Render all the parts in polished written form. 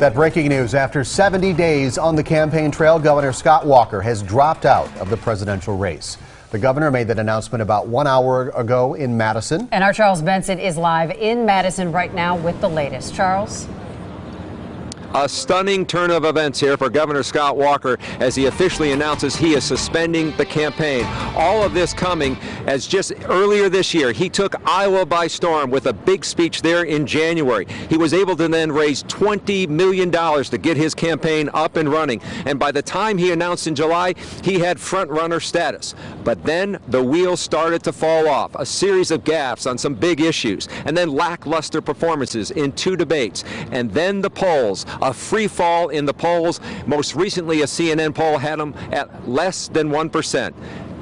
That breaking news: after 70 days on the campaign trail, Governor Scott Walker has dropped out of the presidential race. The governor made that announcement about 1 hour ago in Madison. And our Charles Benson is live in Madison right now with the latest. Charles? A stunning turn of events here for Governor Scott Walker as he officially announces he is suspending the campaign. All of this coming as just earlier this year, he took Iowa by storm with a big speech there in January. He was able to then raise $20 million to get his campaign up and running. And by the time he announced in July, he had front-runner status. But then the wheels started to fall off. A series of gaffes on some big issues, and then lackluster performances in 2 debates. And then the polls. A free fall in the polls. Most recently, a CNN poll had him at less than 1%.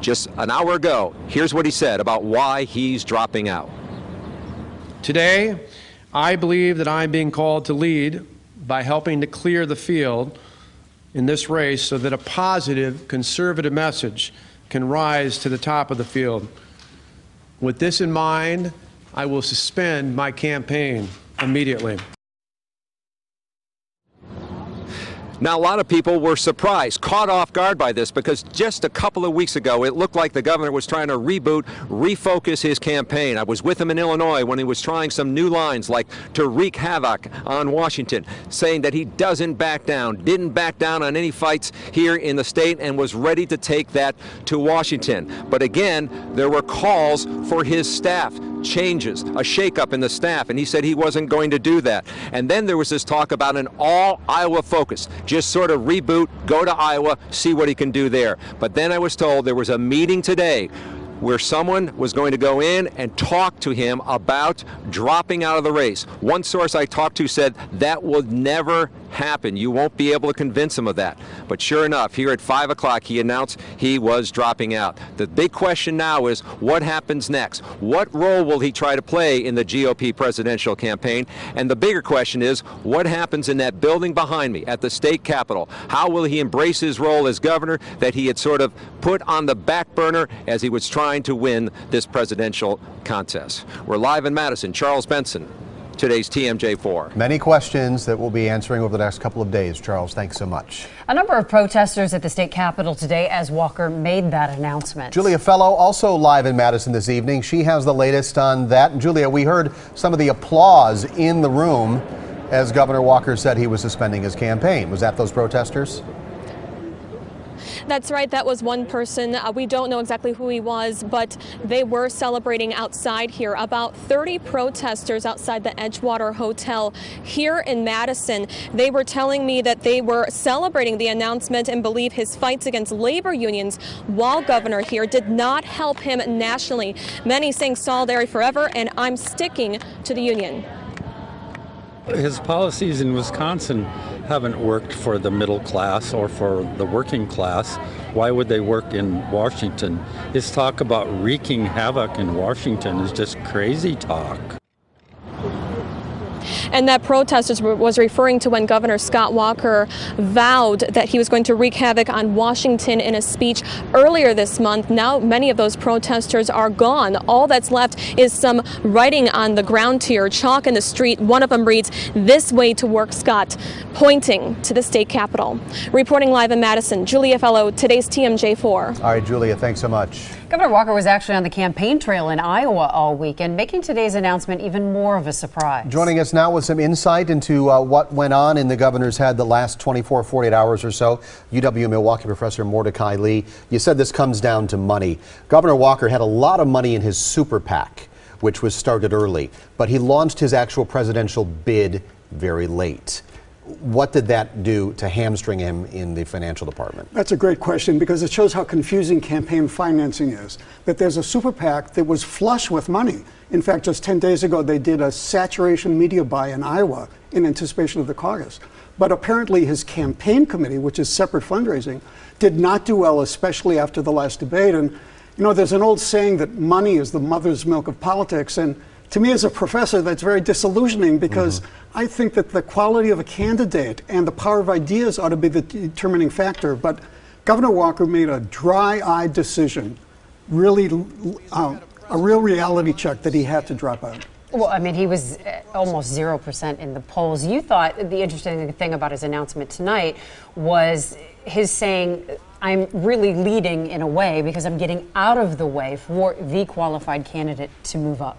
Just an hour ago, here's what he said about why he's dropping out. Today, I believe that I'm being called to lead by helping to clear the field in this race so that a positive, conservative message can rise to the top of the field. With this in mind, I will suspend my campaign immediately. Now, a lot of people were surprised, caught off guard by this, because just a couple of weeks ago, it looked like the governor was trying to reboot, refocus his campaign. I was with him in Illinois when he was trying some new lines, like to wreak havoc on Washington, saying that he doesn't back down, didn't back down on any fights here in the state, and was ready to take that to Washington. But again, there were calls for his staff changes, a shakeup in the staff, and he said he wasn't going to do that. And then there was this talk about an all Iowa focus, just sort of reboot, go to Iowa, see what he can do there. But then I was told there was a meeting today where someone was going to go in and talk to him about dropping out of the race. One source I talked to said that will never happen. You won't be able to convince him of that. But sure enough, here at 5 o'clock, he announced he was dropping out. The big question now is what happens next? What role will he try to play in the GOP presidential campaign? And the bigger question is what happens in that building behind me at the state capitol? How will he embrace his role as governor that he had sort of put on the back burner as he was trying to win this presidential contest? We're live in Madison. Charles Benson, today's TMJ4. Many questions that we'll be answering over the next couple of days. Charles, thanks so much. A number of protesters at the state capitol today as Walker made that announcement. Julia Fellow also live in Madison this evening. She has the latest on that. And Julia, we heard some of the applause in the room as Governor Walker said he was suspending his campaign. Was that those protesters? That's right. That was one person. We don't know exactly who he was, but they were celebrating outside here. About 30 protesters outside the Edgewater Hotel here in Madison. They were telling me that they were celebrating the announcement and believe his fights against labor unions while governor here did not help him nationally. Many saying solidarity forever, and I'm sticking to the union. His policies in Wisconsin haven't worked for the middle class or for the working class. Why would they work in Washington? His talk about wreaking havoc in Washington is just crazy talk. And that protesters was referring to when Governor Scott Walker vowed that he was going to wreak havoc on Washington in a speech earlier this month. Now many of those protesters are gone. All that's left is some writing on the ground here, chalk in the street. One of them reads, "This way to work, Scott," pointing to the state capitol. Reporting live in Madison, Julia Fellow, today's TMJ4. All right, Julia, thanks so much. Governor Walker was actually on the campaign trail in Iowa all weekend, making today's announcement even more of a surprise. Joining us now with some insight into what went on in the governor's head the last 24, 48 hours or so, UW-Milwaukee professor Mordecai Lee. You said this comes down to money. Governor Walker had a lot of money in his super PAC, which was started early, but he launched his actual presidential bid very late. What did that do to hamstring him in the financial department? That's a great question because it shows how confusing campaign financing is. That there's a super PAC that was flush with money. In fact, just 10 days ago, they did a saturation media buy in Iowa in anticipation of the caucus. But apparently his campaign committee, which is separate fundraising, did not do well, especially after the last debate. And, you know, there's an old saying that money is the mother's milk of politics. And to me as a professor, that's very disillusioning because I think that the quality of a candidate and the power of ideas ought to be the determining factor. But Governor Walker made a dry-eyed decision, really a real reality check that he had to drop out. Well, I mean, he was almost 0% in the polls. You thought the interesting thing about his announcement tonight was his saying, I'm really leading in a way because I'm getting out of the way for the qualified candidate to move up.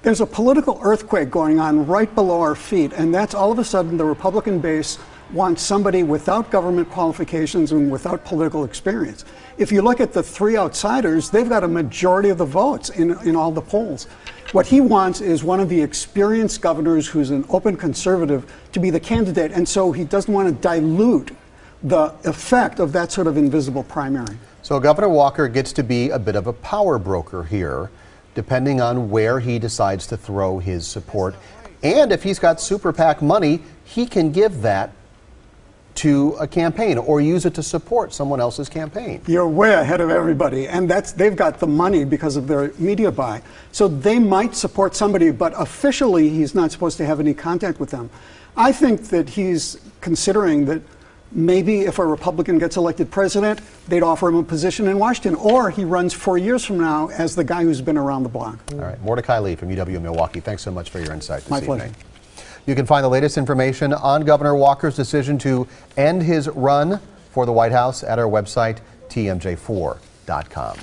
There's a political earthquake going on right below our feet, and that's all of a sudden the Republican base wants somebody without government qualifications and without political experience. If you look at the three outsiders, they've got a majority of the votes in all the polls. What he wants is one of the experienced governors who's an open conservative to be the candidate, and so he doesn't want to dilute the effect of that sort of invisible primary. So Governor Walker gets to be a bit of a power broker here, depending on where he decides to throw his support. And if he's got super PAC money, he can give that to a campaign or use it to support someone else's campaign. You're way ahead of everybody, and they've got the money because of their media buy. So they might support somebody, but officially he's not supposed to have any contact with them. I think that he's considering that maybe if a Republican gets elected president, they'd offer him a position in Washington, or he runs 4 years from now as the guy who's been around the block. All right, Mordecai Lee from UW-Milwaukee, thanks so much for your insight this My evening. pleasure. You can find the latest information on Governor Walker's decision to end his run for the White House at our website, TMJ4.com.